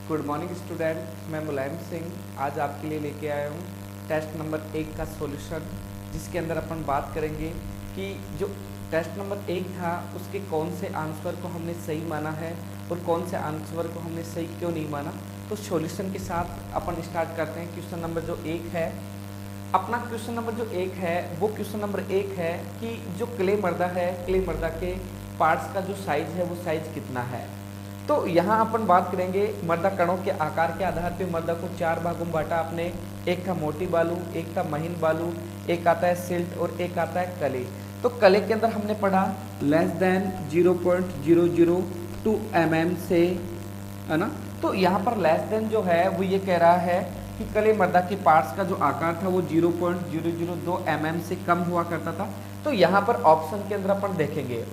Good morning student, मैं मुलायम सिंह आज आपके लिए लेके आया हूँ टेस्ट नंबर 1 का सॉल्यूशन, जिसके अंदर अपन बात करेंगे कि जो टेस्ट नंबर 1 था उसके कौन से आंसर को हमने सही माना है और कौन से आंसर को हमने सही क्यों नहीं माना। तो सॉल्यूशन के साथ अपन स्टार्ट करते हैं। क्वेश्चन नंबर जो 1 है, अपना क्वेश्चन नंबर जो 1 है वो क्वेश्चन नंबर 1 है कि जो क्ले मर्दा है, क्ले मर्दा के पार्ट्स का जो साइज है वो साइज कितना है। तो यहाँ अपन बात करेंगे मर्दा कणों के आकार के आधार पे मर्दा को 4 भागों में बांटा आपने। एक था मोटी बालू, एक था महीन बालू, एक आता है सिल्ट और एक आता है कले। तो कले के अंदर हमने पढ़ा लेस देन 0.002 mm से, है ना। तो यहाँ पर लेस देन जो है वो ये कह रहा है कि कले मर्दा के पार्ट्स का जो आकार था वो 0.002 mm से कम हुआ करता था। तो यहाँ पर ऑप्शन के अंदर अपन देखेंगे,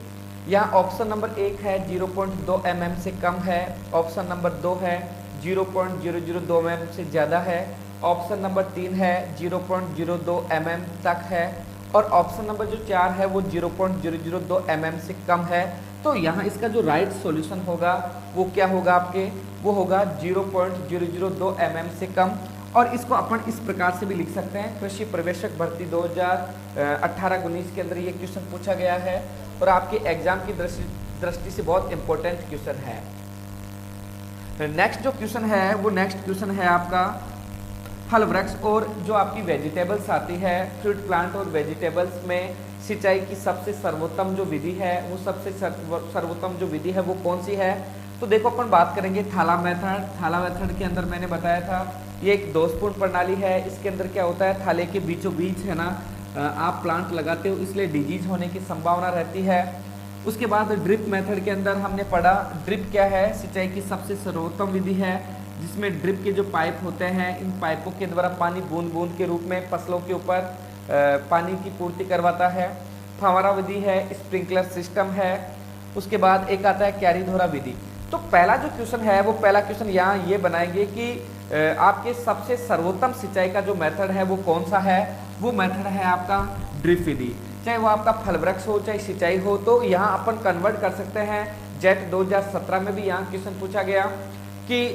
यहाँ ऑप्शन नंबर 1 है 0.2 mm से कम है, ऑप्शन नंबर 2 है 0.002 mm से ज़्यादा है, ऑप्शन नंबर 3 है 0.02 mm तक है और ऑप्शन नंबर जो 4 है वो 0.002 mm से कम है। तो यहाँ इसका जो राइट सॉल्यूशन होगा वो क्या होगा आपके, वो होगा 0.002 mm से कम। और इसको अपन इस प्रकार से भी लिख सकते हैं, कृषि प्रवेशक भर्ती 2018-19 के अंदर ये क्वेश्चन पूछा गया है और आपके एग्जाम की दृष्टि से बहुत इंपॉर्टेंट क्वेश्चन है। नेक्स्ट जो क्वेश्चन है वो नेक्स्ट क्वेश्चन है आपका फल वृक्ष और जो आपकी वेजिटेबल्स आती है, फ्रूट प्लांट और वेजिटेबल्स में सिंचाई की सबसे सर्वोत्तम जो विधि है वो सबसे सर्वोत्तम जो विधि है वो कौन सी है। तो देखो अपन बात करेंगे थाला मेथड। थाला मेथड के अंदर मैंने बताया था ये एक दोषपूर्ण प्रणाली है। इसके अंदर क्या होता है, थाले के बीचों बीच है ना आप प्लांट लगाते हो, इसलिए डिजीज होने की संभावना रहती है। उसके बाद ड्रिप मेथड के अंदर हमने पढ़ा ड्रिप क्या है, सिंचाई की सबसे सर्वोत्तम विधि है जिसमें ड्रिप के जो पाइप होते हैं इन पाइपों के द्वारा पानी बूंद बूंद के रूप में फसलों के ऊपर पानी की पूर्ति करवाता है। फव्वारा विधि है, स्प्रिंकलर सिस्टम है। उसके बाद एक आता है क्यारी धोरा विधि। तो पहला जो क्वेश्चन है वो पहला क्वेश्चन यहाँ ये बनाएंगे कि आपके सबसे सर्वोत्तम सिंचाई का जो मेथड है वो कौन सा है। वो मेथड है आपका ड्रिप विधि, चाहे वो आपका फल वृक्ष हो चाहे सिंचाई हो। तो यहाँ अपन कन्वर्ट कर सकते हैं। जेट 2017 में भी यहाँ क्वेश्चन पूछा गया कि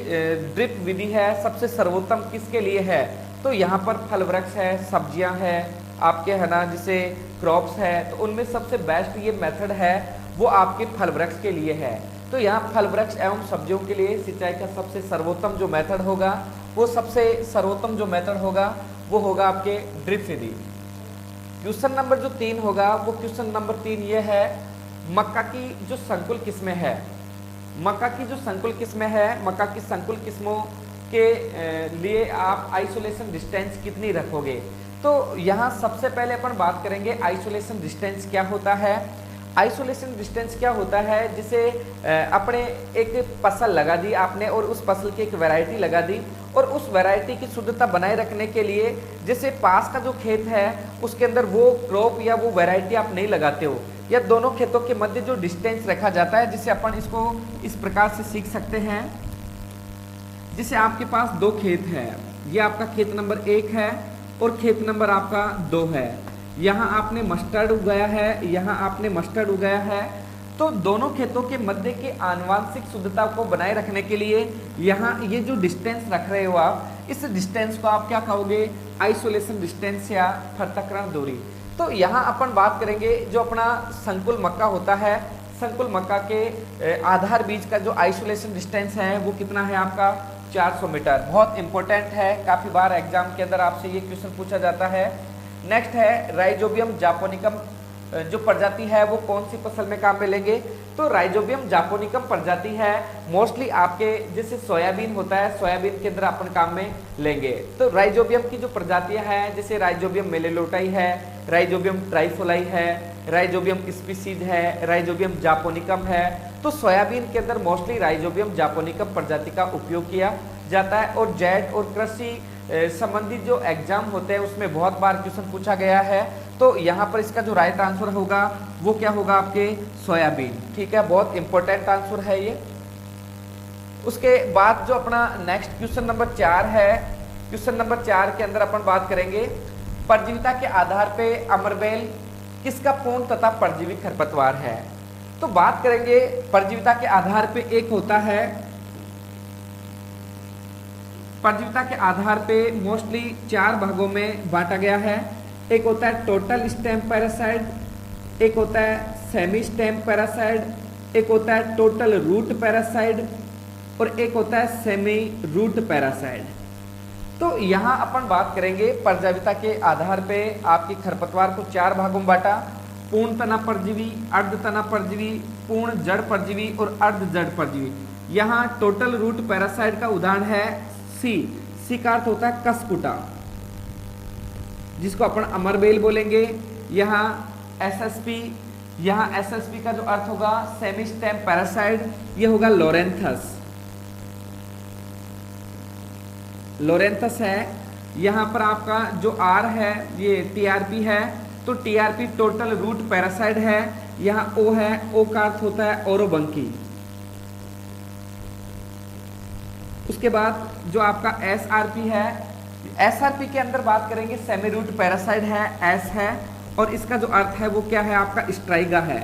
ड्रिप विधि है सबसे सर्वोत्तम किसके लिए है। तो यहाँ पर फल वृक्ष है, सब्जियां है आपके, है ना, जिसे क्रॉप्स है, तो उनमें सबसे बेस्ट ये मेथड है वो आपके फल वृक्ष के लिए है। तो यहाँ फल वृक्ष एवं सब्जियों के लिए सिंचाई का सबसे सर्वोत्तम जो मेथड होगा वो सबसे सर्वोत्तम जो मेथड होगा वो होगा आपके ड्रिप विधि। क्वेश्चन नंबर जो 3 होगा वो क्वेश्चन नंबर 3 ये है मक्का की जो संकुल किस्में है। मक्का की जो संकुल किस्में है, मक्का की संकुल किस्मों के लिए आप आइसोलेशन डिस्टेंस कितनी रखोगे। तो यहाँ सबसे पहले अपन बात करेंगे आइसोलेशन डिस्टेंस क्या होता है। आइसोलेशन डिस्टेंस क्या होता है, जिसे अपने एक फसल लगा दी आपने और उस फसल की एक वैरायटी लगा दी और उस वैरायटी की शुद्धता बनाए रखने के लिए जैसे पास का जो खेत है उसके अंदर वो क्रॉप या वो वैरायटी आप नहीं लगाते हो, या दोनों खेतों के मध्य जो डिस्टेंस रखा जाता है, जिसे अपन इसको इस प्रकार से सीख सकते हैं। जैसे आपके पास 2 खेत है, ये आपका खेत नंबर 1 है और खेत नंबर आपका 2 है। यहाँ आपने मस्टर्ड उगाया है, यहाँ आपने मस्टर्ड उगाया है। तो दोनों खेतों के मध्य के आनुवांशिक शुद्धता को बनाए रखने के लिए यहाँ ये जो डिस्टेंस रख रहे हो आप, इस डिस्टेंस को आप क्या कहोगे, आइसोलेशन डिस्टेंस या पृथक्करण दूरी। तो यहाँ अपन बात करेंगे जो अपना संकुल मक्का होता है, संकुल मक्का के आधार बीज का जो आइसोलेशन डिस्टेंस है वो कितना है आपका 400 मीटर। बहुत इंपॉर्टेंट है, काफी बार एग्जाम के अंदर आपसे ये क्वेश्चन पूछा जाता है। नेक्स्ट है राइजोबियम जापोनिकम जो प्रजाति है वो कौन सी फसल में काम में लेंगे। तो राइजोबियम जापोनिकम प्रजाति है मोस्टली आपके जैसे सोयाबीन होता है, सोयाबीन के अंदर अपन काम में लेंगे। तो राइजोबियम की जो प्रजातियां हैं जैसे राइजोबियम मेलेलोटाई है, राइजोबियम ट्राइफोलाई है, राइजोबियम स्पीसीज है, राइजोबियम जापोनिकम है। तो सोयाबीन के अंदर मोस्टली राइजोबियम जापोनिकम प्रजाति का उपयोग किया जाता है। और जेट और कृषि संबंधित जो एग्जाम होते हैं उसमें बहुत बार क्वेश्चन पूछा गया है। तो यहाँ पर इसका जो राइट आंसर होगा वो क्या होगा आपके सोयाबीन। ठीक है, बहुत इंपॉर्टेंट आंसर है ये। उसके बाद जो अपना नेक्स्ट क्वेश्चन नंबर 4 है, क्वेश्चन नंबर 4 के अंदर अपन बात करेंगे परजीविता के आधार पे अमरबेल किसका पूर्ण तथा परजीवी खरपतवार है। तो बात करेंगे परजीविता के आधार पे, एक होता है परजीविता के आधार पे मोस्टली 4 भागों में बांटा गया है। एक होता है टोटल स्टेम पैरासाइट, एक होता है सेमी स्टेम पैरासाइट, एक होता है टोटल रूट पैरासाइट और एक होता है सेमी रूट पैरासाइट। तो यहाँ अपन बात करेंगे परजीविता के आधार पे आपकी खरपतवार को 4 भागों में बांटा, पूर्ण तना परजीवी, अर्ध तना परजीवी, पूर्ण जड़ परजीवी और अर्ध जड़ परजीवी। यहाँ टोटल रूट पैरासाइट का उदाहरण है सी का अर्थ होता है कसकुटा, जिसको अपन अमरबेल बोलेंगे। यहाँ एसएसपी, यहाँ एसएसपी का जो अर्थ होगा सेमी स्टेम पैरासाइट, ये होगा लोरेंथस, लोरेंथस है। यहाँ पर आपका जो आर है ये टीआरपी है, तो टीआरपी टोटल रूट पैरासाइट है। यहाँ ओ है, ओ का अर्थ होता है ओरोबंकी। उसके बाद जो आपका एसआरपी है, एसआरपी के अंदर बात करेंगे सेमी रूट पैरासाइट है, एस है, और इसका जो अर्थ है वो क्या है आपका स्ट्राइगा है।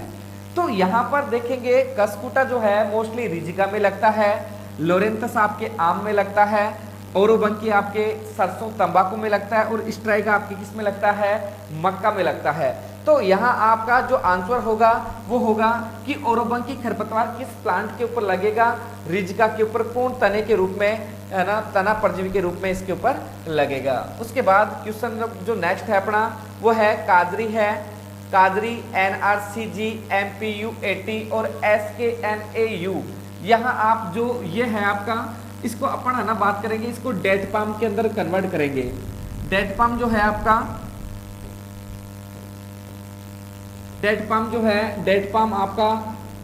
तो यहाँ पर देखेंगे कसकुटा जो है मोस्टली रिजिका में लगता है, लोरेंथस आपके आम में लगता है, ओरोबंकी आपके सरसों तंबाकू में लगता है और स्ट्राइगा आपके किस में लगता है, मक्का में लगता है। तो यहाँ आपका जो आंसर होगा वो होगा कि ओरोबंकी खरपतवार किस प्लांट के ऊपर लगेगा, रिजिका के ऊपर, पूर्ण तने के रूप में, है ना, तना परजीवी के रूप में इसके ऊपर लगेगा। उसके बाद क्वेश्चन जो नेक्स्ट है अपना वो है कादरी है, कादरी NRCG MPU 80 और SKNAU। यहाँ आप जो ये है आपका, इसको अपन है ना बात करेंगे, इसको डेट पाम के अंदर कन्वर्ट करेंगे। डेट पाम जो है आपका, डेट पाम जो है, डेट पाम आपका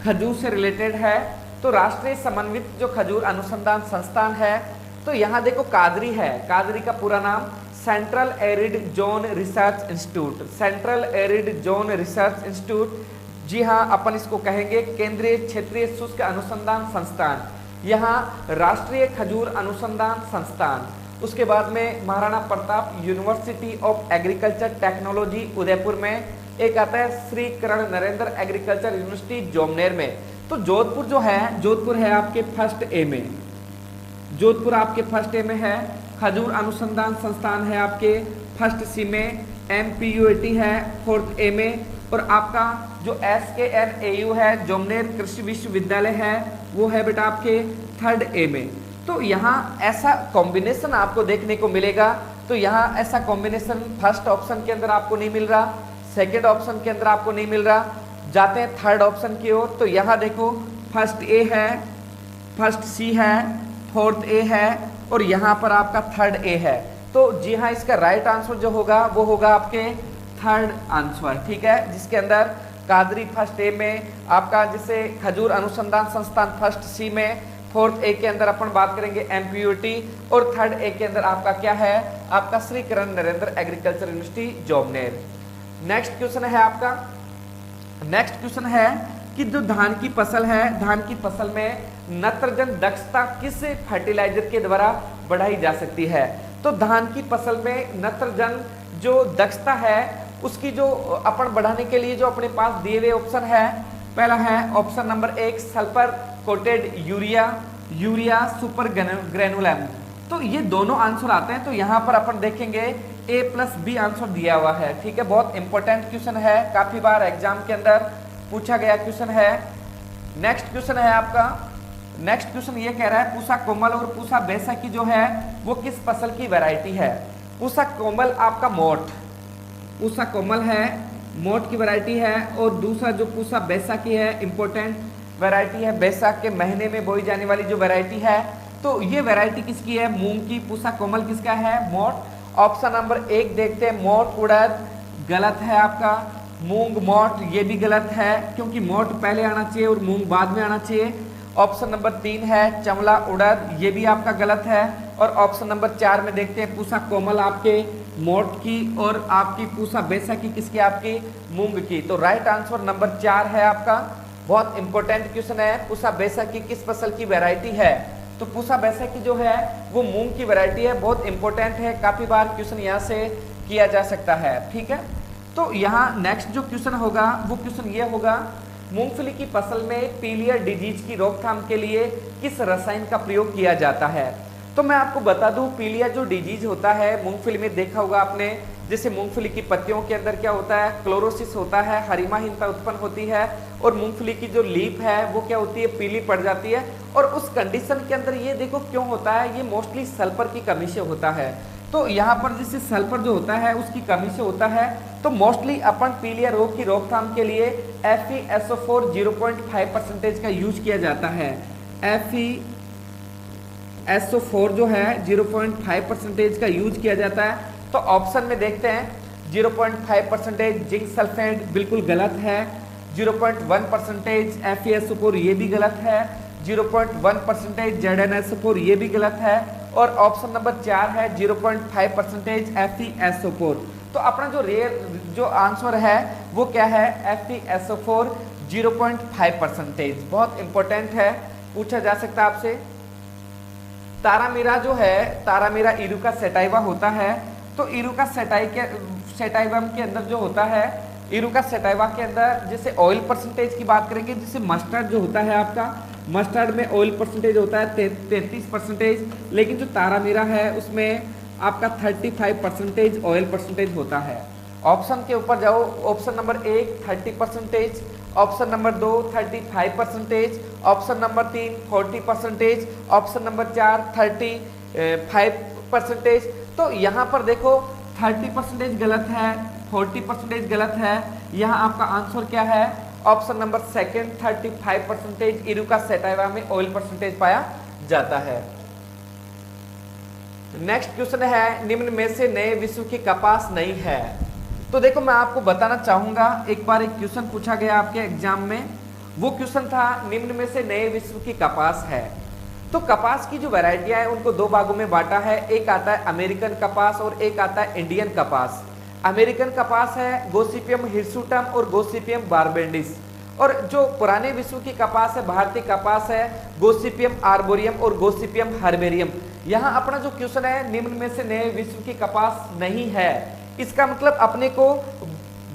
खजूर से रिलेटेड है। तो राष्ट्रीय समन्वित जो खजूर अनुसंधान संस्थान है, तो यहाँ देखो कादरी है, कादरी का पूरा नाम central arid zone research institute, central arid zone research institute. जी हाँ, अपन इसको कहेंगे केंद्रीय क्षेत्रीय शुष्क अनुसंधान संस्थान, यहाँ राष्ट्रीय खजूर अनुसंधान संस्थान। उसके बाद में Maharana Pratap university of agriculture technology Udaipur में, एक आता है श्री करण नरेंद्र एग्रीकल्चर यूनिवर्सिटी जोमनेर में। तो जोधपुर जो है, जोधपुर है आपके फर्स्ट ए में, जोधपुर आपके फर्स्ट ए में है। खजूर अनुसंधान संस्थान है आपके फर्स्ट सी में, MPU 80 है फोर्थ ए में, और आपका जो SKNAU है जोमनेर कृषि विश्वविद्यालय है वो है बेटा आपके थर्ड ए में। तो यहाँ ऐसा कॉम्बिनेशन आपको देखने को मिलेगा। तो यहाँ ऐसा कॉम्बिनेशन फर्स्ट ऑप्शन के अंदर आपको नहीं मिल रहा, सेकेंड ऑप्शन के अंदर आपको नहीं मिल रहा। जाते हैं थर्ड ऑप्शन की ओर, तो यहाँ देखो फर्स्ट ए है, फर्स्ट सी है, फोर्थ ए है और यहाँ पर आपका थर्ड ए है। तो जी हाँ, इसका राइट आंसर जो होगा वो होगा आपके थर्ड आंसर, ठीक है, जिसके अंदर कादरी फर्स्ट ए में, आपका जैसे खजूर अनुसंधान संस्थान फर्स्ट सी में, फोर्थ ए के अंदर अपन बात करेंगे MPU 80 और थर्ड ए के अंदर आपका क्या है, आपका Shri Karan Narendra agriculture university Jobner. Next question है आपका, नेक्स्ट क्वेश्चन है कि जो धान की फसल है, धान की फसल में नत्रजन दक्षता किस फर्टिलाइजर के द्वारा बढ़ाई जा सकती है। तो धान की फसल में नत्रजन जो दक्षता है उसकी जो अपन बढ़ाने के लिए जो अपने पास दिए हुए ऑप्शन है, पहला है option number 1 sulphur coated urea, urea super granulum. तो ये दोनों आंसर आते हैं। तो यहाँ पर अपन देखेंगे A+B आंसर दिया हुआ है, ठीक है, बहुत इंपॉर्टेंट क्वेश्चन है, काफी बार एग्जाम के अंदर पूछा गया क्वेश्चन है। नेक्स्ट क्वेश्चन है आपका, नेक्स्ट क्वेश्चन ये कह रहा है पूसा कोमल और पूसा बैसाखी जो है वो किस फसल की वैरायटी है। पूसा कोमल आपका मोट, पूसा कोमल है, मोट की वैरायटी है, और दूसरा जो पूसा बैसाखी है इंपॉर्टेंट वैरायटी है, बैसाख के महीने में बोई जाने वाली जो वैरायटी है। तो ये वैरायटी किसकी है, मूंग की। पूसा कोमल किसका है, मोट। ऑप्शन नंबर 1 देखते हैं, मोट उड़द, गलत है आपका। मूंग मोट ये भी गलत है, क्योंकि मोट पहले आना चाहिए और मूंग बाद में आना चाहिए। ऑप्शन नंबर 3 है चमला उड़द, ये भी आपका गलत है। और ऑप्शन नंबर 4 में देखते हैं पूसा कोमल आपके मोट की और आपकी पूसा बैसाखी किसकी, आपकी मूंग की। तो राइट आंसर नंबर 4 है आपका। बहुत इंपॉर्टेंट क्वेश्चन है, पूसा बैसाखी किस फसल की वैरायटी है। तो पूसा बैसाखी जो है वो मूंग की वैरायटी है, बहुत इंपॉर्टेंट है, काफी बार क्वेश्चन यहाँ से किया जा सकता है, ठीक है। तो यहाँ नेक्स्ट जो क्वेश्चन होगा वो क्वेश्चन ये होगा, मूंगफली की फसल में पीलिया डिजीज की रोकथाम के लिए किस रसायन का प्रयोग किया जाता है। तो तो मैं आपको बता दूं पीलिया जो डिजीज होता है मूंगफली में देखा होगा आपने, जैसे मूंगफली की पत्तियों के अंदर क्या होता है, क्लोरोसिस होता है, हरिमाहीनता उत्पन्न होती है और मूंगफली की जो लीफ है वो क्या होती है, पीली पड़ जाती है। और उस कंडीशन के अंदर ये देखो क्यों होता है, ये मोस्टली सल्फर की कमी से होता है। तो यहाँ पर जैसे सल्फर जो होता है उसकी कमी से होता है, तो मोस्टली अपन पीलिया रोग की रोकथाम के लिए FeSO4 0.5% का यूज किया जाता है। FeSO4 जो है 0.5% का यूज किया जाता है। तो ऑप्शन में देखते हैं 0.5% जिंक सल्फेट बिल्कुल गलत है, 0.1% FeSO4 ये भी गलत है, 0.1% ZnSO4 ये भी गलत है, और ऑप्शन नंबर 4 है 0.5% FeSO4। तो अपना जो आंसर है वो क्या है, FeSO4 0.5%। बहुत इंपॉर्टेंट है, पूछा जा सकता है आपसे। तारामीरा जो है, तारामीरा इरुका सेटाइवा होता है। तो इरुका सेटाइवम के अंदर जो होता है, इरुका सेटाइवा के अंदर जैसे ऑयल परसेंटेज की बात करेंगे, जैसे मस्टर्ड जो होता है आपका, मस्टर्ड में ऑयल परसेंटेज होता है 33%, लेकिन जो तारामीरा है उसमें आपका 35% ऑयल परसेंटेज होता है। ऑप्शन के ऊपर जाओ, option number 1 30%, option number 2 35%, option number 3 40%, option number 4 35%। तो यहाँ पर देखो 30% गलत है, 40% गलत है, यहाँ आपका आंसर क्या है, ऑप्शन नंबर 2 35% इरुका सेटाइवा में ऑयल परसेंटेज पाया जाता है। नेक्स्ट क्वेश्चन है, निम्न में से नए विश्व की कपास नहीं है। तो देखो मैं आपको बताना चाहूंगा, एक बार एक क्वेश्चन पूछा गया आपके एग्जाम में, वो क्वेश्चन था निम्न में से नए विश्व की कपास है। तो कपास की जो वैरायटियां हैं उनको दो भागों में बांटा है, एक आता है अमेरिकन कपास और एक आता है इंडियन कपास। अमेरिकन कपास है गोसिपियम हिर्सुटम और गोसिपियम बारबेंडिस, और जो पुराने विश्व की कपास है, भारतीय कपास है, गोसिपियम आर्बोरियम और गोसिपियम हर्बेरियम। यहाँ अपना जो क्वेश्चन है निम्न में से नए विश्व की कपास नहीं है, इसका मतलब अपने को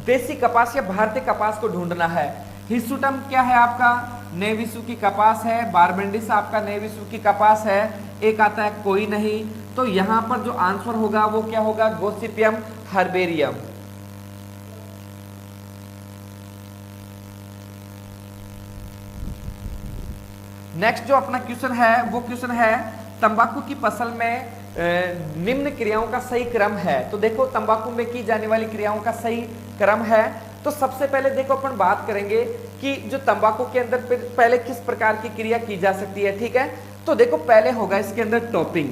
देसी कपास या भारतीय कपास को ढूंढना है। हिर्सुटम क्या है आपका, नए विश्व की कपास है, बारबेंडिस आपका नए विश्व की कपास है, एक आता है कोई नहीं। तो यहाँ पर जो आंसर होगा वो क्या होगा, गोसिपियम हर्बेरियम। नेक्स्ट जो अपना क्वेश्चन है वो क्वेश्चन है तंबाकू की फसल में निम्न क्रियाओं का सही क्रम है। तो देखो तंबाकू में की जाने वाली क्रियाओं का सही क्रम है। तो सबसे पहले देखो अपन बात करेंगे कि जो तंबाकू के अंदर पहले किस प्रकार की क्रिया की जा सकती है, ठीक है। तो देखो पहले होगा इसके अंदर टॉपिंग,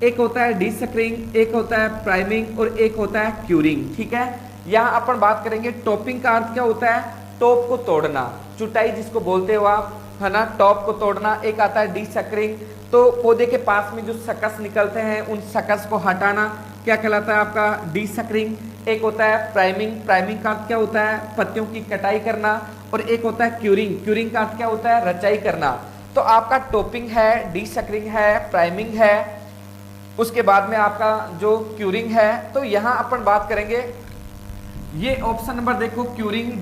एक होता है डीसकरिंग, एक होता है प्राइमिंग और एक होता है क्यूरिंग, ठीक है। यहाँ अपन बात करेंगे टॉपिंग का अर्थ क्या होता है, टॉप को तोड़ना, चुटाई जिसको बोलते हो आप, है ना, टॉप को तोड़ना। एक आता है डीसकरिंग, तो पौधे के पास में जो सकस निकलते हैं उन सकस को हटाना, क्या कहलाता है आपका डीसकरिंग। एक होता है प्राइमिंग, प्राइमिंग का अर्थ क्या होता है, पत्तियों की कटाई करना। और एक होता है क्यूरिंग, क्यूरिंग का अर्थ क्या होता है, रचाई करना। तो आपका टॉपिंग है, डीसकरिंग है, प्राइमिंग है, उसके बाद में आपका जो क्यूरिंग है। तो यहाँ अपन बात करेंगे, ये ऑप्शन नंबर देखो क्यूरिंग,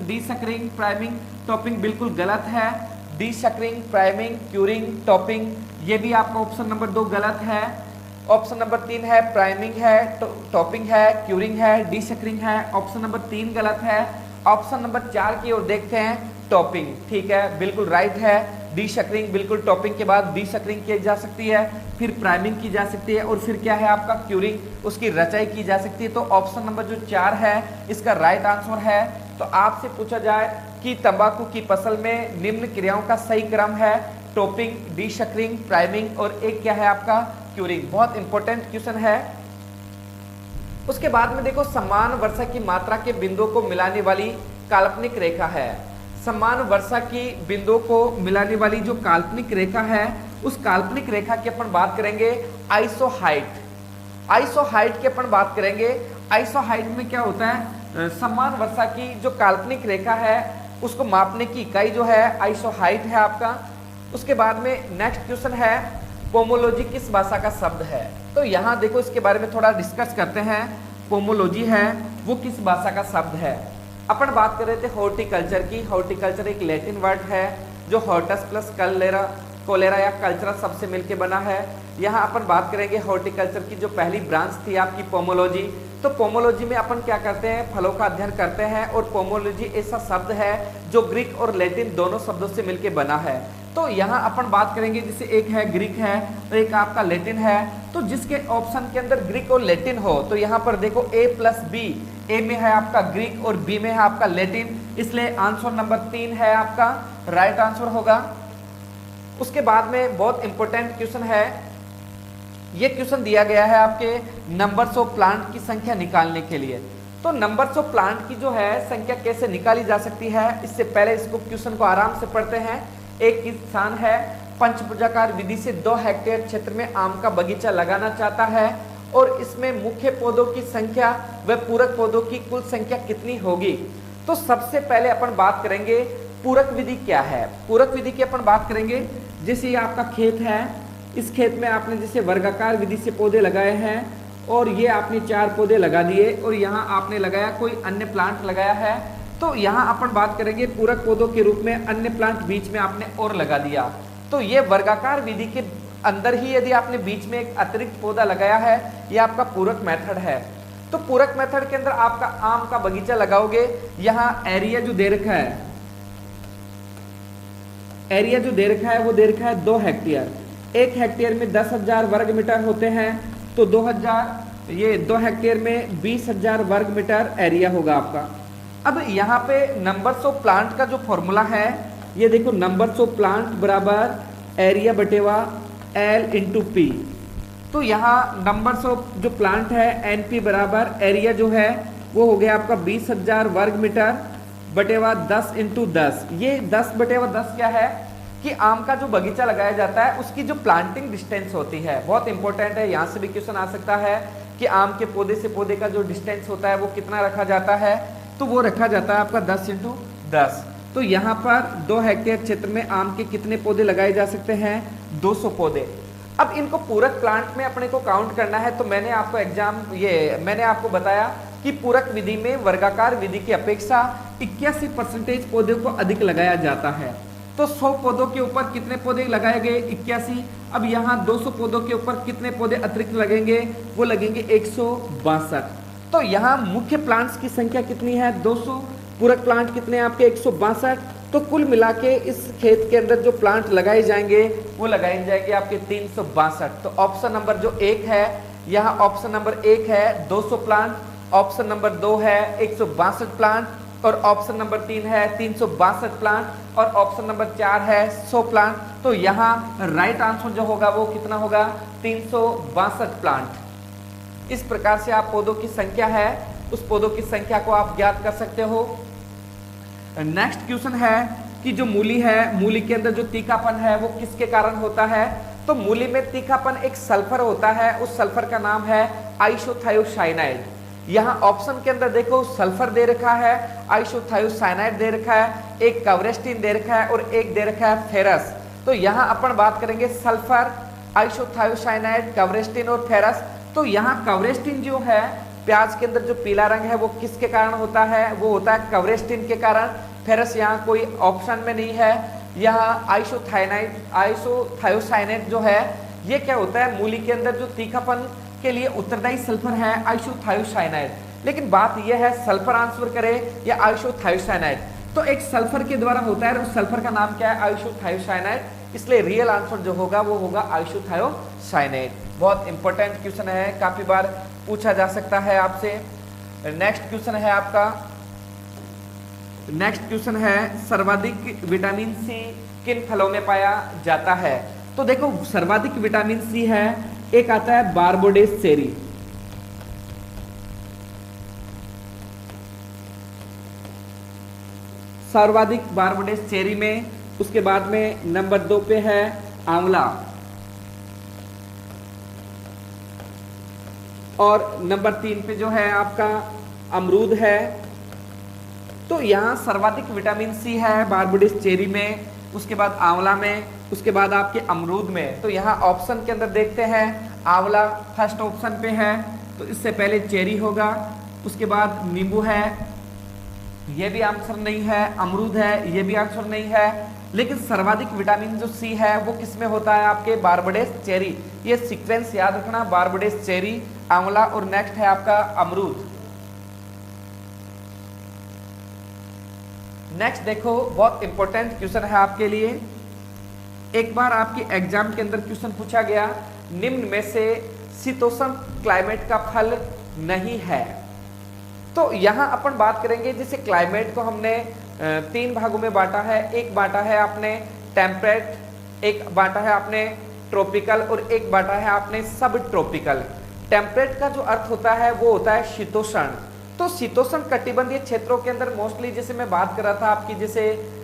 डीसकरिंग, प्राइमिंग, टॉपिंग बिल्कुल गलत है। डीसकरिंग, प्राइमिंग, क्यूरिंग, टॉपिंग, ये भी आपका ऑप्शन नंबर 2 गलत है। ऑप्शन नंबर 3 है प्राइमिंग है, टॉपिंग है, क्यूरिंग है, डीसकरिंग है, ऑप्शन नंबर 3 गलत है। ऑप्शन नंबर 4 की ओर देखते हैं, टॉपिंग, ठीक है, बिल्कुल राइट है। डीसकरिंग बिल्कुल टॉपिंग के बाद डीसकरिंग की जा सकती है, फिर प्राइमिंग की जा सकती है और फिर क्या है आपका क्यूरिंग, उसकी रचाई की जा सकती है। तो ऑप्शन नंबर जो 4 है इसका राइट आंसर है। तो आपसे पूछा जाए कि तंबाकू की फसल में निम्न क्रियाओं का सही क्रम है टॉपिंग, डीसकरिंग, प्राइमिंग और एक क्या है आपका क्यूरिंग। बहुत इंपॉर्टेंट क्वेश्चन है। उसके बाद में देखो समान वर्षा की मात्रा के बिंदुओं को मिलाने वाली काल्पनिक रेखा है। समान वर्षा की बिंदुओं को मिलाने वाली जो काल्पनिक रेखा है, उस काल्पनिक रेखा की अपन बात करेंगे आइसोहाइट। आइसोहाइट की अपन बात करेंगे। आइसोहाइट में क्या होता है, समान वर्षा की जो काल्पनिक रेखा है उसको मापने की इकाई जो है आइसोहाइट है आपका। उसके बाद में नेक्स्ट क्वेश्चन है पोमोलॉजी किस भाषा का शब्द है। तो यहाँ देखो इसके बारे में थोड़ा डिस्कस करते हैं। पोमोलॉजी है वो किस भाषा का शब्द है। अपन बात कर रहे थे हॉर्टिकल्चर की। हॉर्टिकल्चर एक लैटिन वर्ड है जो हॉर्टस प्लस कलरेरा कोलेरा या कल्चरल शब्द से मिलकर बना है। यहाँ अपन बात करेंगे हॉर्टिकल्चर की जो पहली ब्रांच थी आपकी पोमोलॉजी। तो पोमोलॉजी में अपन क्या करते हैं, फलों का अध्ययन करते हैं, और पोमोलॉजी ऐसा शब्द है जो ग्रीक और लैटिन दोनों शब्दों से मिलकर बना है। तो यहाँ अपन बात करेंगे जैसे एक है ग्रीक है और एक आपका लैटिन है। तो जिसके ऑप्शन के अंदर ग्रीक और लैटिन हो तो यहाँ पर देखो A+B, ए में है आपका ग्रीक और बी में है आपका लैटिन, इसलिए आंसर नंबर 3 है आपका राइट आंसर होगा। उसके बाद में बहुत इंपॉर्टेंट क्वेश्चन है, ये क्वेश्चन दिया गया है आपके नंबर्स ऑफ प्लांट की संख्या निकालने के लिए। तो नंबर्स ऑफ प्लांट की जो है संख्या कैसे निकाली जा सकती है, इससे पहले इसको क्वेश्चन को आराम से पढ़ते हैं। एक किसान है पंचभुजाकार विधि से 2 हेक्टेयर क्षेत्र में आम का बगीचा लगाना चाहता है और इसमें मुख्य पौधों की संख्या व पूरक पौधों की कुल संख्या कितनी होगी। तो सबसे पहले अपन बात करेंगे पूरक विधि क्या है। पूरक विधि की अपन बात करेंगे, जैसे ये आपका खेत है, इस खेत में आपने जैसे वर्गाकार विधि से पौधे लगाए हैं और ये आपने 4 पौधे लगा दिए और यहाँ आपने लगाया कोई अन्य प्लांट लगाया है। तो यहाँ अपन बात करेंगे पूरक पौधों के रूप में अन्य प्लांट बीच में आपने और लगा दिया। तो ये वर्गाकार विधि के अंदर ही यदि आपने बीच में एक अतिरिक्त पौधा लगाया है, ये आपका पूरक मेथड है। तो पूरक मेथड के अंदर आपका आम का बगीचा लगाओगे, यहाँ एरिया जो दे रखा है, एरिया जो दे रखा है वो दे रखा है 2 हेक्टेयर। 1 हेक्टेयर में 10,000 वर्ग मीटर होते हैं, तो 2000 ये 2 हेक्टेयर में 20,000 वर्ग मीटर एरिया होगा आपका। अब यहाँ पे नंबर्स ऑफ प्लांट का जो फॉर्मूला है, ये देखो नंबर्स ऑफ प्लांट बराबर एरिया बटेवा L × P। तो यहाँ नंबर्स ऑफ जो प्लांट है NP बराबर एरिया जो है वो हो गया आपका 20,000 वर्ग मीटर बटेवा 10 × 10। ये 10/10 क्या है कि आम का जो बगीचा लगाया जाता है उसकी जो प्लांटिंग डिस्टेंस होती है, बहुत इंपॉर्टेंट है। यहाँ से भी क्वेश्चन आ सकता है कि आम के पौधे से पौधे का जो डिस्टेंस होता है वो कितना रखा जाता है, तो वो रखा जाता है आपका 10 × 10। तो यहाँ पर 2 हेक्टेयर क्षेत्र में आम के कितने पौधे लगाए जा सकते हैं, 200 पौधे। अब इनको पूरक प्लांट में अपने को काउंट करना है, तो मैंने आपको बताया कि पूरक विधि में वर्गाकार विधि की अपेक्षा 81% पौधों को अधिक लगाया जाता है। तो 100 पौधों के ऊपर कितने पौधे लगाए गए, 81। अब यहाँ 200 पौधों के ऊपर कितने पौधे अतिरिक्त लगेंगे, वो लगेंगे 162। तो यहाँ मुख्य प्लांट्स की संख्या कितनी है, 200, पूरक प्लांट कितने हैं आपके 162। तो कुल मिला के इस खेत के अंदर जो प्लांट लगाए जाएंगे वो लगाए जाएंगे आपके 362। तो ऑप्शन नंबर जो 1 है, यहाँ ऑप्शन नंबर 1 है 200 प्लांट, ऑप्शन नंबर 2 है 162 प्लांट, और ऑप्शन नंबर 3 है 362 प्लांट, और ऑप्शन नंबर 4 है 100 प्लांट। तो यहाँ राइट आंसर जो होगा वो कितना होगा, 362 प्लांट। इस प्रकार से आप पौधों की संख्या है उस पौधों की संख्या को आप ज्ञात कर सकते हो। नेक्स्ट क्वेश्चन है कि जो मूली है, मूली के अंदर जो तीखापन है वो किसके कारण होता है। तो मूली में तीखापन एक सल्फर होता है, उस सल्फर का नाम है आइसोथायोसाइनाइड। यहाँ ऑप्शन के अंदर देखो सल्फर दे रखा है, आइसोथायोसाइनाइड दे रखा है, एक कवरेस्टिन दे रखा है और एक दे रखा है फेरस। तो यहाँ अपन बात करेंगे सल्फर, आइसोथायोसाइनाइड, कवरेस्टिन और फेरस। तो यहाँ कवरेस्टिन जो है, प्याज के अंदर जो पीला रंग है वो किसके कारण होता है, वो होता है कवरेस्टिन के कारण। फेरस यहाँ कोई ऑप्शन में नहीं है। यहाँ आइसोथायोसाइनाइड जो है ये क्या होता है, मूली के अंदर जो तीखापन के लिए उत्तरदायी सल्फर है आइसोथायोसाइनाइड। लेकिन बात यह है सल्फर आंसर करे या आइसोथायोसाइनाइड, तो एक सल्फर के द्वारा होता है और उस सल्फर का नाम क्या है, आइसोथायोसाइनाइड। इसलिए रियल आंसर जो होगा वो होगा आइसोथायोसाइनाइड। बहुत इंपॉर्टेंट क्वेश्चन है, काफी बार पूछा जा सकता है आपसे। नेक्स्ट क्वेश्चन है आपका, नेक्स्ट क्वेश्चन है सर्वाधिक विटामिन सी किन फलों में पाया जाता है। तो देखो सर्वाधिक विटामिन सी है, एक आता है बारबोडेस चेरी, सर्वाधिक बारबोडेस चेरी में। उसके बाद में नंबर 2 पे है आंवला, और नंबर 3 पे जो है आपका अमरूद है। तो यहाँ सर्वाधिक विटामिन सी है बारबोडेस चेरी में, उसके बाद आंवला में, उसके बाद आपके अमरूद में। तो यहाँ ऑप्शन के अंदर देखते हैं आंवला फर्स्ट ऑप्शन पे है, तो इससे पहले चेरी होगा, उसके बाद नींबू है, ये भी आंसर नहीं है, अमरूद है, ये भी आंसर नहीं है, लेकिन सर्वाधिक विटामिन जो सी है वो किसमें होता है, आपके बारबडेस चेरी। ये सीक्वेंस याद रखना, बारबडेस चेरी, आंवला और नेक्स्ट है आपका अमरूद। नेक्स्ट देखो, बहुत इंपॉर्टेंट क्वेश्चन है आपके लिए, एक बार आपके एग्जाम के अंदर क्वेश्चन पूछा गया, निम्न में से शीतोष्ण क्लाइमेट का फल नहीं है। तो यहां अपन बात करेंगे, जैसे क्लाइमेट को हमने 3 भागों में बांटा है। एक बांटा है आपने टेम्परेट, एक बांटा है आपने ट्रॉपिकल और एक बांटा है आपने सब ट्रॉपिकल। टेम्परेट का जो अर्थ होता है वो होता है शीतोष्ण। तो शीतोष्ण कटिबंधीय क्षेत्रों के अंदर मोस्टली, जैसे मैं बात कर रहा था आपकी, जैसे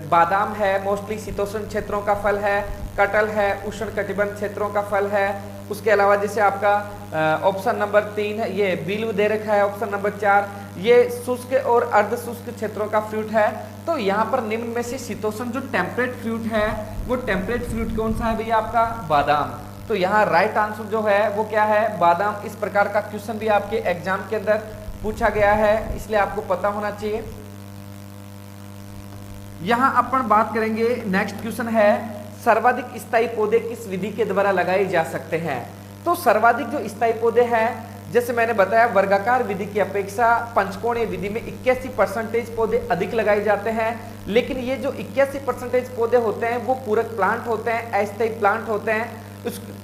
बादाम है मोस्टली शीतोष्ण क्षेत्रों का फल है, कटहल है उष्ण कटिबंध क्षेत्रों का फल है। उसके अलावा जैसे आपका ऑप्शन नंबर 3 है, ये बिल्व दे रखा है, ऑप्शन नंबर 4 ये शुष्क और अर्ध शुष्क क्षेत्रों का फ्रूट है। तो यहाँ पर निम्न में से शीतोष्ण जो टेम्परेट फ्रूट है, वो टेम्परेट फ्रूट कौन सा है भैया, आपका बादाम। तो यहाँ राइट आंसर जो है वो क्या है, बादाम। इस प्रकार का क्वेश्चन भी आपके एग्जाम के अंदर पूछा गया है, इसलिए आपको पता होना चाहिए। यहां अपन बात करेंगे, नेक्स्ट क्वेश्चन है, सर्वाधिक स्थायी पौधे किस विधि के द्वारा लगाए जा सकते हैं। तो सर्वाधिक जो स्थायी पौधे हैं, जैसे मैंने बताया, वर्गाकार विधि की अपेक्षा पंचकोणीय विधि में 81% पौधे अधिक लगाए जाते हैं। लेकिन ये जो 81% पौधे होते हैं वो पूरक प्लांट होते हैं, अस्थायी प्लांट होते हैं।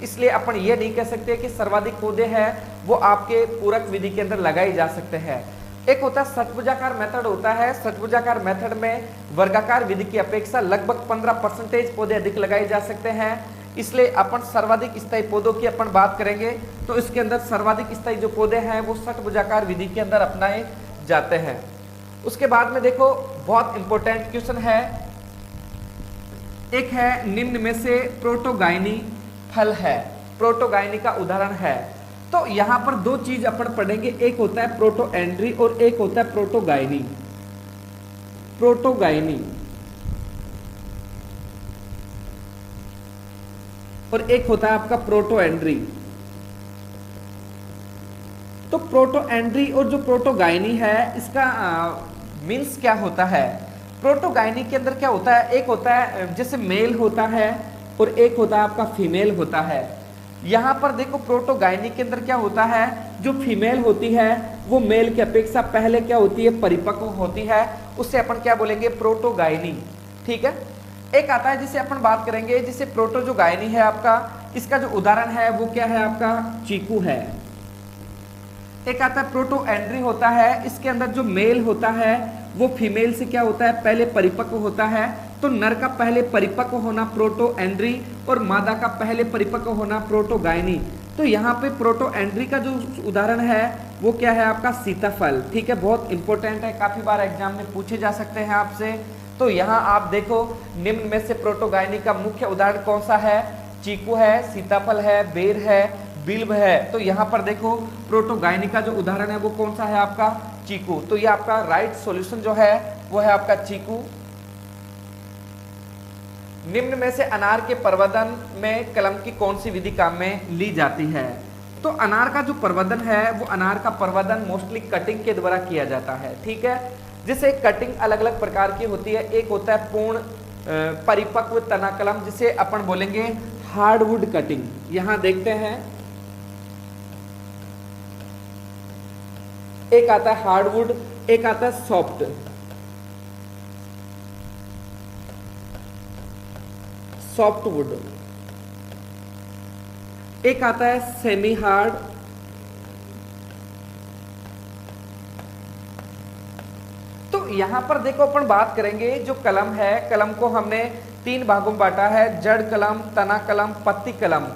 इसलिए अपन ये नहीं कह सकते कि सर्वाधिक पौधे हैं वो आपके पूरक विधि के अंदर लगाए जा सकते हैं। एक होता है षटभुजाकार मेथड होता है, षटभुजाकार मेथड में वर्गाकार विधि की अपेक्षा लगभग 15% पौधे अधिक लगाए जा सकते हैं। इसलिए अपन सर्वाधिक स्थायी पौधों की अपन बात करेंगे, तो इसके अंदर सर्वाधिक स्थायी जो पौधे हैं वो षटभुजाकार विधि के अंदर अपनाए जाते हैं। उसके बाद में देखो, बहुत इंपॉर्टेंट क्वेश्चन है, एक है निम्न में से प्रोटोगाइनी फल है, प्रोटोगाइनी का उदाहरण है। तो यहां पर 2 चीज अपन पढ़ेंगे, एक होता है प्रोटोएंड्री और एक होता है प्रोटोगाइनी। प्रोटोगाइनी और एक होता है आपका प्रोटोएंड्री। तो प्रोटोएंड्री और जो प्रोटोगाइनी है, इसका मीन्स क्या होता है। प्रोटोगाइनी के अंदर क्या होता है, एक होता है जैसे मेल होता है और एक होता है आपका फीमेल होता है। यहां पर देखो, प्रोटोगाइनी के अंदर क्या होता है, जो फीमेल होती है वो मेल की अपेक्षा पहले क्या होती है, परिपक्व होती है, उससे अपन क्या बोलेंगे, प्रोटोगाइनी। ठीक है। एक आता है जिसे अपन बात करेंगे, जिसे प्रोटो जो गायनी है आपका, इसका जो उदाहरण है वो क्या है, आपका चीकू है। एक आता है प्रोटोएंड्री होता है, इसके अंदर जो मेल होता है वो फीमेल से क्या होता है, पहले परिपक्व होता है। तो नर का पहले परिपक्व होना प्रोटोएंड्री और मादा का पहले परिपक्व होना प्रोटोगाइनी। तो यहाँ पे प्रोटोएंड्री का जो उदाहरण है वो क्या है, आपका सीताफल। ठीक है, बहुत इंपॉर्टेंट है, काफी बार एग्जाम में पूछे जा सकते हैं आपसे। तो यहाँ आप देखो, निम्न में से प्रोटोगाइनी का मुख्य उदाहरण कौन सा है, चीकू है, सीताफल है, बेर है, बिल्व है। तो यहाँ पर देखो, प्रोटोगाइनी का जो उदाहरण है वो कौन सा है, आपका चीकू। तो ये आपका राइट सॉल्यूशन जो है वो है आपका चीकू। निम्न में से अनार के प्रवर्धन में कलम की कौन सी विधि काम में ली जाती है। तो अनार का जो प्रवर्धन है वो अनार का प्रवर्धन मोस्टली कटिंग के द्वारा किया जाता है। ठीक है, जिसे कटिंग अलग अलग प्रकार की होती है। एक होता है पूर्ण परिपक्व तना कलम, जिसे अपन बोलेंगे हार्डवुड कटिंग। यहां देखते हैं, एक आता है हार्डवुड, एक आता है सॉफ्ट। सॉफ्टवुड, एक आता है सेमी हार्ड, तो यहां पर देखो अपन बात करेंगे, जो कलम है, कलम को हमने 3 भागों में बांटा है, जड़ कलम, तना कलम, पत्ती कलम।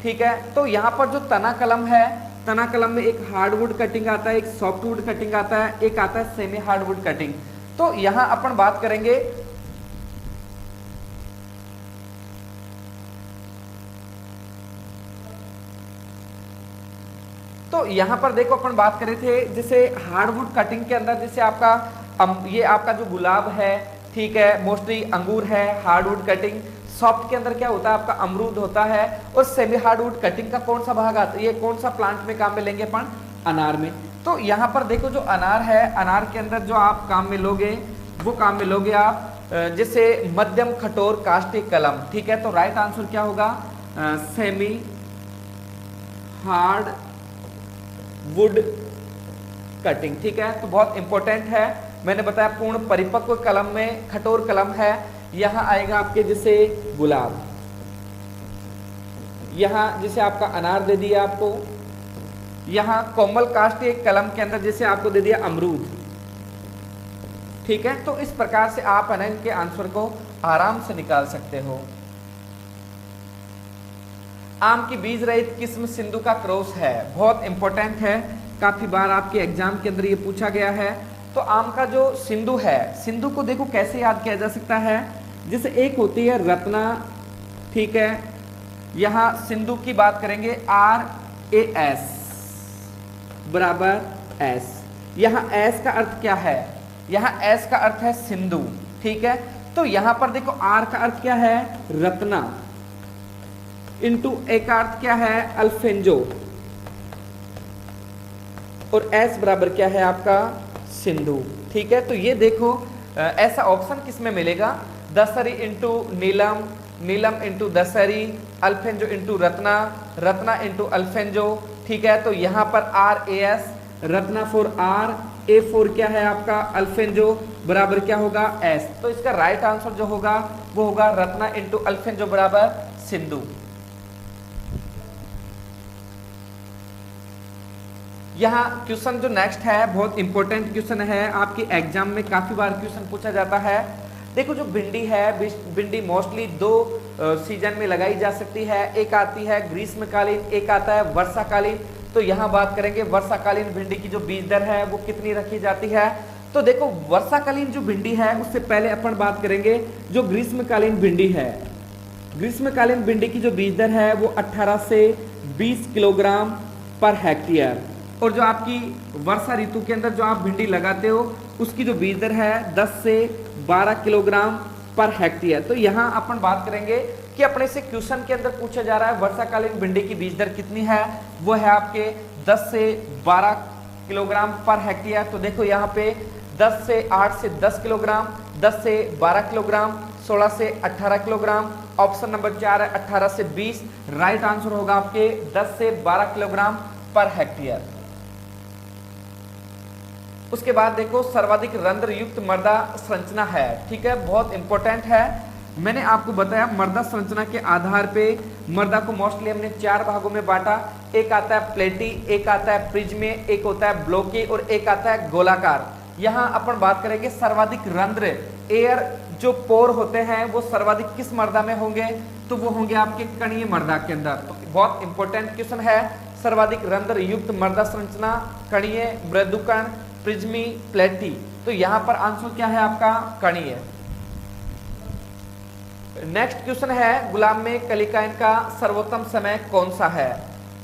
ठीक है, तो यहां पर जो तना कलम है, तना कलम में एक हार्डवुड कटिंग आता है, एक सॉफ्टवुड कटिंग आता है, एक आता है सेमी हार्डवुड कटिंग। तो यहां अपन बात करेंगे, तो यहां पर देखो अपन बात कर रहे थे, जैसे हार्डवुड कटिंग के अंदर जैसे आपका ये आपका जो गुलाब है, ठीक है, मोस्टली अंगूर है, हार्डवुड कटिंग। सॉफ्ट के अंदर क्या होता है, आपका अमरूद होता है। और सेमी हार्डवुड कटिंग का कौन सा भाग आता है, ये कौन सा प्लांट में काम में लेंगे अपन, अनार में। तो यहाँ पर देखो, जो अनार है, अनार के अंदर जो आप काम में लोगे वो काम में लोगे आप जैसे मध्यम कठोर काष्ठिक कलम, ठीक है। तो राइट आंसर क्या होगा, सेमी हार्ड वुड कटिंग, ठीक है। तो बहुत इंपॉर्टेंट है, मैंने बताया पूर्ण परिपक्व कलम में कठोर कलम है। यहां आएगा आपके जैसे गुलाब, यहां जैसे आपका अनार दे दिया आपको, यहां कोमल काष्ठिक कलम के अंदर जैसे आपको दे दिया अमरूद, ठीक है। तो इस प्रकार से आप है ना इनके आंसर को आराम से निकाल सकते हो। आम की बीज रहित किस्म सिंधु का क्रॉस है, बहुत इंपॉर्टेंट है, काफी बार आपके एग्जाम के अंदर ये पूछा गया है। तो आम का जो सिंधु है, सिंधु को देखो कैसे याद किया जा सकता है, जैसे एक होती है रत्ना, ठीक है। यहां सिंधु की बात करेंगे RAS बराबर S, यहां S का अर्थ क्या है, यहां S का अर्थ है सिंधु, ठीक है। तो यहां पर देखो R का अर्थ क्या है, रत्ना, इंटू A का अर्थ क्या है, अल्फेंजो, और S बराबर क्या है आपका सिंधु, ठीक है। तो ये देखो ऐसा ऑप्शन किसमें मिलेगा, Dasheri into Neelam, Neelam into Dasheri, Alphonso into Ratna, Ratna into Alphonso, ठीक है। तो यहां पर RAS, Ratna for R, A for क्या है आपका अल्फेंजो, बराबर क्या होगा S। तो इसका राइट आंसर जो होगा वो होगा रत्ना इंटू अल्फेंजो बराबर सिंधु। यहाँ क्वेश्चन जो नेक्स्ट है बहुत इंपॉर्टेंट क्वेश्चन है, आपके एग्जाम में काफी बार क्वेश्चन पूछा जाता है। देखो जो भिंडी है, भिंडी मोस्टली दो सीजन में लगाई जा सकती है, एक आती है ग्रीष्मकालीन, एक आता है वर्षाकालीन। तो यहाँ बात करेंगे वर्षाकालीन भिंडी की जो बीज दर है वो कितनी रखी जाती है। तो देखो वर्षाकालीन जो भिंडी है उससे पहले अपन बात करेंगे जो ग्रीष्मकालीन भिंडी है। ग्रीष्मकालीन भिंडी की जो बीज दर है वो 18 से 20 किलोग्राम पर हेक्टेयर, और जो आपकी वर्षा ऋतु के अंदर जो आप भिंडी लगाते हो उसकी जो बीज दर है 10 से 12 किलोग्राम पर हेक्टेयर। तो यहाँ अपन बात करेंगे कि अपने से क्वेश्चन के अंदर पूछा जा रहा है वर्षाकालीन भिंडी की बीज दर कितनी है, वो है आपके 10 से 12 किलोग्राम पर हेक्टेयर। तो देखो यहाँ पे 10 से 8 से 10 किलोग्राम, 10 से 12 किलोग्राम, 16 से 18 किलोग्राम, ऑप्शन नंबर 4 है 18 से 20। राइट आंसर होगा आपके 10 से 12 किलोग्राम पर हेक्टेयर। उसके बाद देखो सर्वाधिक रंध्र युक्त मृदा संरचना है, ठीक है, बहुत इंपॉर्टेंट है। मैंने आपको बताया मृदा संरचना के आधार पे मृदा को मोस्टली हमने 4 भागों में बांटा, एक आता है प्लेटी, एक आता है प्रिज्मे, एक होता है ब्लॉकी और एक आता है गोलाकार। यहाँ अपन बात करेंगे सर्वाधिक रंध्र एयर जो पोर होते हैं वो सर्वाधिक किस मृदा में होंगे, तो वो होंगे आपके कणीय मृदा के अंदर। तो बहुत इंपॉर्टेंट क्वेश्चन है, सर्वाधिक रंध्र युक्त मृदा संरचना कणीय, मृदुकण, प्रिज्मी, प्लेटी। तो यहां पर आंसर क्या है आपका कणीय। नेक्स्ट क्वेश्चन है गुलाब में कलिकायन का सर्वोत्तम समय कौन सा है।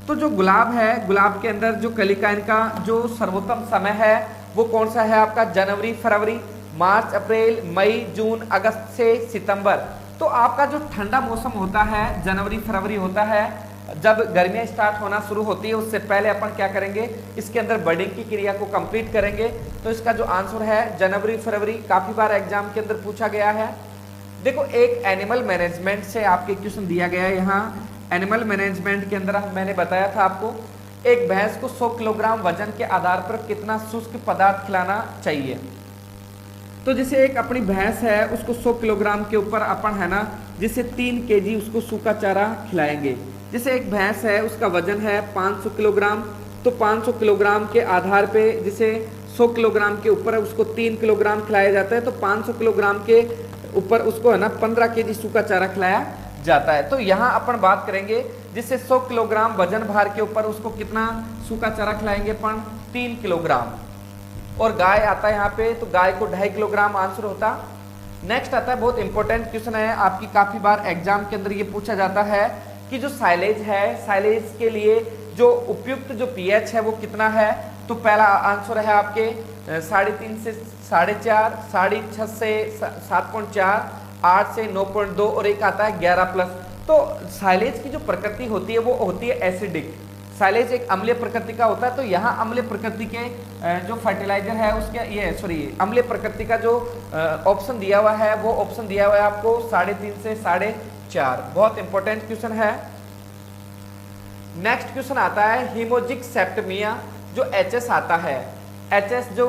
तो जो गुलाब है, गुलाब के अंदर जो कलिकायन का जो सर्वोत्तम समय है वो कौन सा है आपका, जनवरी, फरवरी, मार्च, अप्रैल, मई, जून, अगस्त से सितंबर। तो आपका जो ठंडा मौसम होता है जनवरी फरवरी होता है, जब गर्मियां स्टार्ट होना शुरू होती है उससे पहले अपन क्या करेंगे, इसके अंदर बडिंग की क्रिया को कंप्लीट करेंगे। तो इसका जो आंसर है जनवरी फरवरी, काफी बार एग्जाम के अंदर पूछा गया है। देखो एक एनिमल मैनेजमेंट से आपके क्वेश्चन दिया गया है, यहाँ एनिमल मैनेजमेंट के अंदर मैंने बताया था आपको एक भैंस को 100 किलोग्राम वजन के आधार पर कितना शुष्क पदार्थ खिलाना चाहिए। तो जैसे एक अपनी भैंस है उसको 100 किलोग्राम के ऊपर अपन है ना जैसे 3 केजी उसको सूखा चारा खिलाएंगे। जैसे एक भैंस है उसका वजन है 500 किलोग्राम, तो 500 किलोग्राम के आधार पे जैसे 100 किलोग्राम के ऊपर उसको 3 किलोग्राम खिलाया जाता है, तो 500 किलोग्राम के ऊपर उसको है ना 15 केजी सूखा चारा खिलाया जाता है। तो यहाँ अपन बात करेंगे जिससे 100 किलोग्राम वजन भार के ऊपर उसको कितना सूखा चारा खिलाएंगे अपन, 3 किलोग्राम। और गाय आता है यहाँ पे, तो गाय को 2.5 किलोग्राम आंसर होता। नेक्स्ट आता है बहुत इंपॉर्टेंट क्वेश्चन है, आपकी काफी बार एग्जाम के अंदर ये पूछा जाता है कि जो साइलेज है, साइलेज के लिए जो उपयुक्त जो पीएच है वो कितना है। तो पहला आंसर है आपके 3.5 से 4.5, 6.5 से 7.4, 8 से 9.2 और एक आता है 11+। तो साइलेज की जो प्रकृति होती है वो होती है एसिडिक, साइलेज एक अम्लीय प्रकृति का होता है, तो यहाँ अम्लीय प्रकृति के जो फर्टिलाइजर है उसके ये सॉरी अम्लीय प्रकृति का जो ऑप्शन दिया हुआ है वो ऑप्शन दिया हुआ है आपको 3.5 से 4.5। बहुत इंपॉर्टेंट क्वेश्चन है। नेक्स्ट क्वेश्चन आता है हीमोजिक सेप्टेमिया, जो एचएस आता है। एचएस जो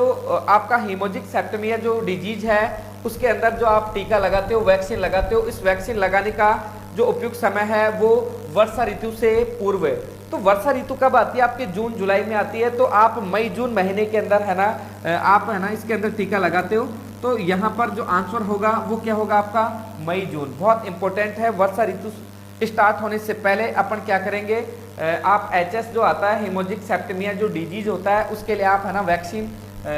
आपका हीमोजिक सेप्टेमिया जो डिजीज है उसके अंदर जो आप टीका लगाते हो, वैक्सीन लगाते हो, इस वैक्सीन लगाने का जो उपयुक्त समय है वो वर्षा ऋतु से पूर्व है। तो वर्षा ऋतु कब आती है? आपके जून जुलाई में आती है। तो आप मई जून महीने के अंदर है ना आप है ना इसके अंदर टीका लगाते हो। तो यहाँ पर जो आंसर होगा वो क्या होगा आपका? मई जून। बहुत इंपॉर्टेंट है। वर्षा ऋतु स्टार्ट होने से पहले अपन क्या करेंगे, आप एचएस जो आता है हीमोजिक सेप्टेमिया जो डिजीज होता है उसके लिए आप है ना वैक्सीन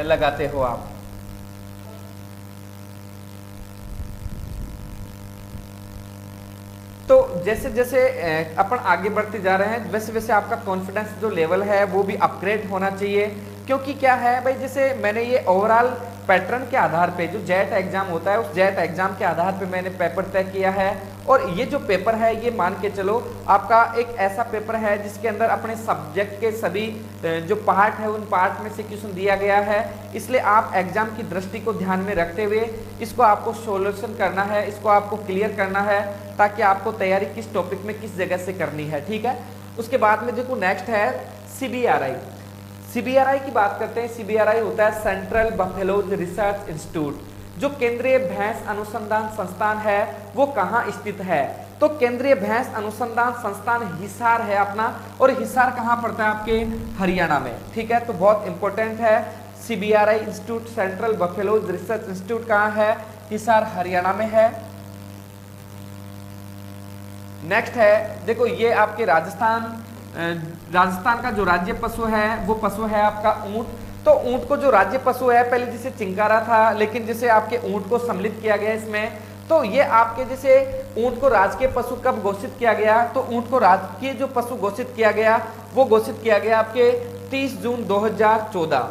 लगाते हो आप। तो जैसे जैसे अपन आगे बढ़ते जा रहे हैं वैसे वैसे आपका कॉन्फिडेंस जो लेवल है वो भी अपग्रेड होना चाहिए। क्योंकि क्या है भाई, जैसे मैंने ये ओवरऑल पैटर्न के आधार पे जो जेट एग्जाम होता है उस जेट एग्जाम के आधार पे मैंने पेपर तय किया है। और ये जो पेपर है ये मान के चलो आपका एक ऐसा पेपर है जिसके अंदर अपने सब्जेक्ट के सभी जो पार्ट है उन पार्ट में से क्वेश्चन दिया गया है। इसलिए आप एग्जाम की दृष्टि को ध्यान में रखते हुए इसको आपको सोल्यूशन करना है, इसको आपको क्लियर करना है ताकि आपको तैयारी किस टॉपिक में किस जगह से करनी है। ठीक है। उसके बाद में देखो नेक्स्ट है सीबीआरआई। सीबीआरआई की बात करते हैं। सीबीआरआई होता है सेंट्रल बफेलोज रिसर्च इंस्टीट्यूट। जो केंद्रीय भैंस अनुसंधान संस्थान है वो कहाँ स्थित है? तो केंद्रीय भैंस अनुसंधान संस्थान हिसार है अपना। और हिसार कहाँ पड़ता है? आपके हरियाणा में। ठीक है। तो बहुत इंपॉर्टेंट है। CBRI institute central buffaloes research institute कहाँ है? हिसार हरियाणा में है। नेक्स्ट है देखो ये आपके राजस्थान का जो राज्य पशु है वो पशु है आपका ऊंट। तो ऊंट को जो राज्य पशु है पहले जिसे चिंकारा था लेकिन जिसे आपके ऊंट को सम्मिलित किया गया इसमें। तो ये आपके जैसे ऊंट को राजकीय पशु कब घोषित किया गया? तो ऊंट को राजकीय जो पशु घोषित किया गया वो घोषित किया गया आपके 30 जून 2014।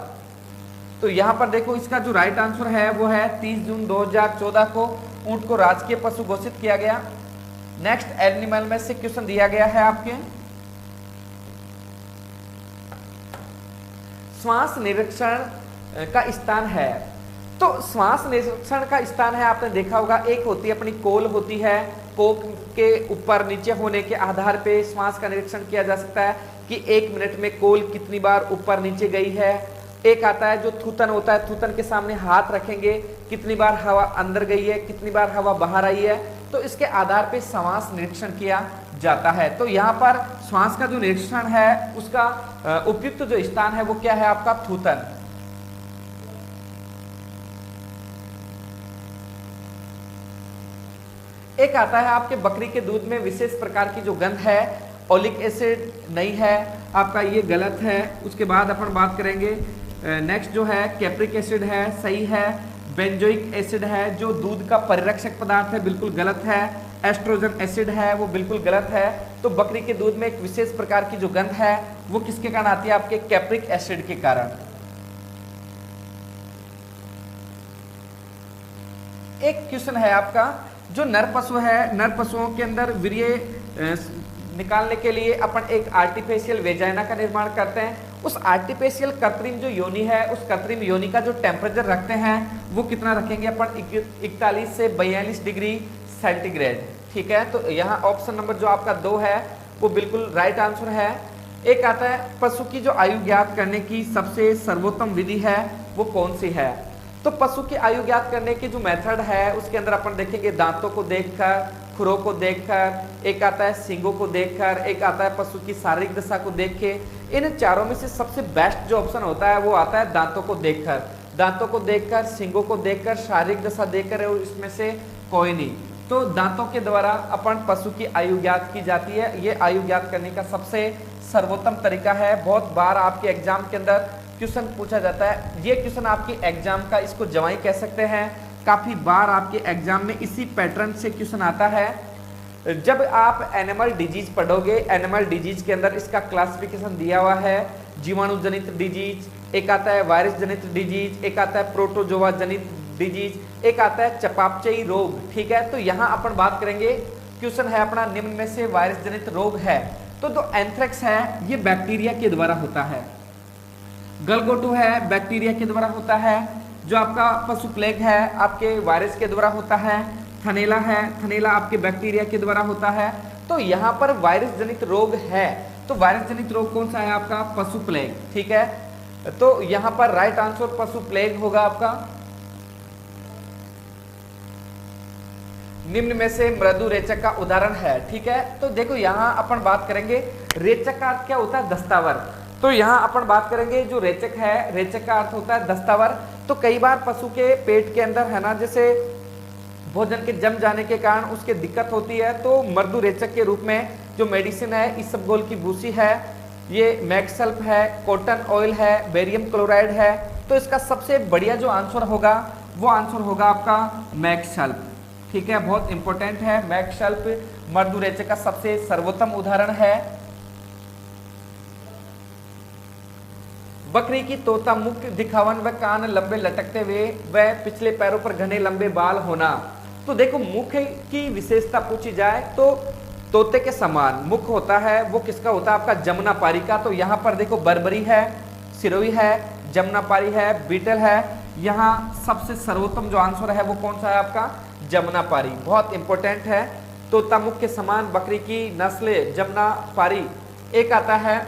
तो यहाँ पर देखो इसका जो राइट आंसर है वो है 30 जून 2014 को ऊंट को राजकीय पशु घोषित किया गया। नेक्स्ट एनिमल में से क्वेश्चन दिया गया है आपके श्वास निरीक्षण का स्थान है। तो श्वास निरीक्षण का स्थान है आपने देखा होगा, एक होती है अपनी कोल होती है, कोक के ऊपर नीचे होने के आधार पे श्वास का निरीक्षण किया जा सकता है कि 1 मिनट में कोल कितनी बार ऊपर नीचे गई है। एक आता है जो थूथन होता है, थूथन के सामने हाथ रखेंगे कितनी बार हवा अंदर गई है, कितनी बार हवा बाहर आई है। तो इसके आधार पे श्वास निरीक्षण किया जाता है। तो यहाँ पर श्वास का जो निरीक्षण है उसका उपयुक्त जो स्थान है वो क्या है आपका? थूथन। एक आता है आपके बकरी के दूध में विशेष प्रकार की जो गंध है, ओलिक एसिड नहीं है आपका, ये गलत है। उसके बाद अपन बात करेंगे नेक्स्ट जो है कैप्रिक एसिड है, सही है। बेंजोइक एसिड है जो दूध का परिरक्षक पदार्थ है, बिल्कुल गलत है। एस्ट्रोजन एसिड है वो बिल्कुल गलत है। तो बकरी के दूध में एक विशेष प्रकार की जो गंध है वो किसके कारण आती है? आपके कैप्रिक एसिड के कारण। एक क्वेश्चन है आपका जो नर पशु है, नर पशुओं के अंदर वीर्य निकालने के लिए अपन एक आर्टिफिशियल वेजाइना का निर्माण करते हैं। उस आर्टिफिशियल कृत्रिम जो योनि है उस कृत्रिम योनि का जो टेम्परेचर रखते हैं वो कितना रखेंगे अपन? 41 से 42 डिग्री सेंटीग्रेड। ठीक है। तो यहाँ ऑप्शन नंबर जो आपका 2 है वो बिल्कुल राइट आंसर है। एक आता है पशु की जो आयु ज्ञात करने की सबसे सर्वोत्तम विधि है वो कौन सी है? तो पशु की आयु ज्ञात करने की जो मेथड है उसके अंदर अपन देखेंगे दांतों को देखकर, खुरों को देखकर, एक आता है सींगों को देखकर, एक आता है पशु की शारीरिक दशा को देख के। इन चारों में से सबसे बेस्ट जो ऑप्शन होता है वो आता है दांतों को देखकर। दांतों को देखकर, सींगों को देखकर, शारीरिक दशा देखकर, और इसमें से कोई नहीं। तो दांतों के द्वारा अपन पशु की आयु ज्ञात की जाती है। ये आयु ज्ञात करने का सबसे सर्वोत्तम तरीका है। बहुत बार आपके एग्जाम के अंदर क्वेश्चन पूछा जाता है। ये क्वेश्चन आपके एग्जाम का इसको जवाई कह सकते हैं। काफी बार आपके एग्जाम में इसी पैटर्न से क्वेश्चन आता है। जब आप एनिमल डिजीज पढ़ोगे, एनिमल डिजीज के अंदर इसका क्लासिफिकेशन दिया हुआ है। जीवाणु जनित डिजीज, एक आता है वायरस जनित डिजीज, एक आता है प्रोटोजोआ जनित डिजीज, एक आता है चयापचयी रोग। ठीक है। तो यहाँ अपन बात करेंगे, क्वेश्चन है अपना निम्न में से वायरस जनित रोग है। तो जो एंथ्रेक्स है ये बैक्टीरिया के द्वारा होता है, गलगोटो है बैक्टीरिया के द्वारा होता है, जो आपका पशु प्लेग है आपके वायरस के द्वारा होता है, थनैला है, थनैला आपके बैक्टीरिया के द्वारा होता है। तो यहाँ पर वायरस जनित रोग है, तो वायरस जनित रोग कौन सा है आपका? पशु प्लेग। ठीक है, तो यहाँ पर राइट आंसर पशु प्लेग होगा आपका। निम्न में से मृदु रेचक का उदाहरण है। ठीक है, तो देखो यहाँ अपन बात करेंगे रेचक का अर्थ क्या होता है? दस्तावर। तो यहाँ अपन बात करेंगे जो रेचक है, रेचक का अर्थ होता है दस्तावर। तो कई बार पशु के पेट के अंदर है ना, जैसे भोजन के जम जाने के कारण उसके दिक्कत होती है, तो मृदु रेचक के रूप में जो मेडिसिन है इसबगोल की भूसी है, ये मैक्सल्फ है, कॉटन ऑयल है, बेरियम क्लोराइड है। तो इसका सबसे बढ़िया जो आंसर होगा वो आंसर होगा आपका मैक्सल्फ। ठीक है, बहुत इंपॉर्टेंट है मैक्सल्फ, मृदु रेचक का सबसे सर्वोत्तम उदाहरण है। बकरी की तोता मुख दिखावन व कान लंबे लटकते हुए व पिछले पैरों पर घने लंबे बाल होना। तो देखो मुख की विशेषता पूछी जाए तो तोते के समान मुख होता है, वो किसका होता है? आपका जमुनापारी का। तो यहाँ पर देखो बर्बरी है, सिरोही है, जमुनापारी है, बीटल है। यहाँ सबसे सर्वोत्तम जो आंसर है वो कौन सा है आपका? जमुनापारी। बहुत इंपॉर्टेंट है। तोता मुख के समान बकरी की नस्ल जमुनापारी। एक आता है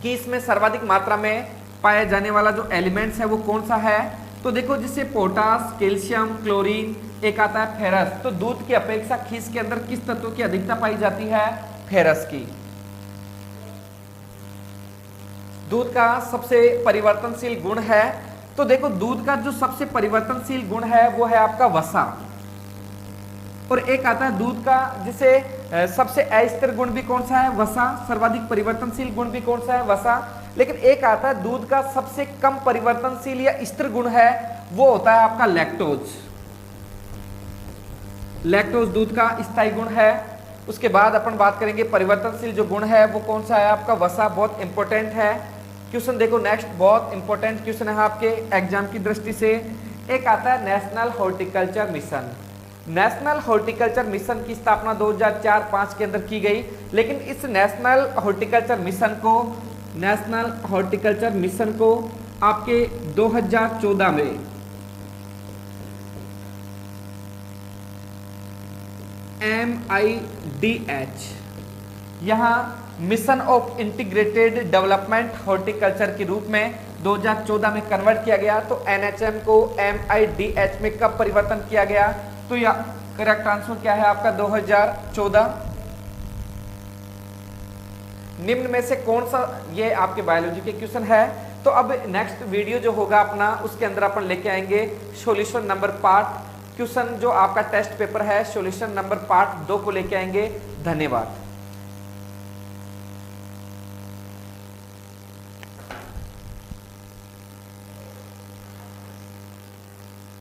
कि इसमें सर्वाधिक मात्रा में पाया जाने वाला जो एलिमेंट्स है वो कौन सा है? तो देखो जिससे पोटास, कैल्शियम, क्लोरीन, एक आता है फेरस। तो दूध की अपेक्षा खीस के अंदर किस तत्व की अधिकता पाई जाती है? फेरस की। दूध का सबसे परिवर्तनशील गुण है, तो देखो दूध का जो सबसे परिवर्तनशील गुण है वो है आपका वसा। और एक आता है दूध का जिसे सबसे अस्थिर गुण भी कौन सा है? वसा। सर्वाधिक परिवर्तनशील गुण भी कौन सा है? वसा। लेकिन एक आता है दूध का सबसे कम परिवर्तनशील या स्थिर गुण है, वो होता है आपका लैक्टोज। लैक्टोज दूध का स्थायी गुण है। उसके बाद अपन बात करेंगे परिवर्तनशील जो गुण है वो कौन सा है आपका? वसा। बहुत इंपॉर्टेंट है। क्वेश्चन देखो नेक्स्ट, बहुत इंपॉर्टेंट क्वेश्चन है आपके एग्जाम की दृष्टि से। एक आता है national horticulture mission. National horticulture mission की स्थापना 2004-5 के अंदर की गई, लेकिन इस नेशनल हॉर्टिकल्चर मिशन को आपके 2014 में MIDH यहाँ mission of integrated development horticulture के रूप में 2014 में कन्वर्ट किया गया। तो NHM को MIDH में कब परिवर्तन किया गया? तो यह करेक्ट आंसर क्या है आपका? 2014। निम्न में से कौन सा, ये आपके बायोलॉजी के क्वेश्चन है। तो अब नेक्स्ट वीडियो जो होगा अपना, उसके अंदर अपन लेके आएंगे सॉल्यूशन नंबर पार्ट। क्वेश्चन जो आपका टेस्ट पेपर है सॉल्यूशन नंबर पार्ट 2 को लेके आएंगे। धन्यवाद।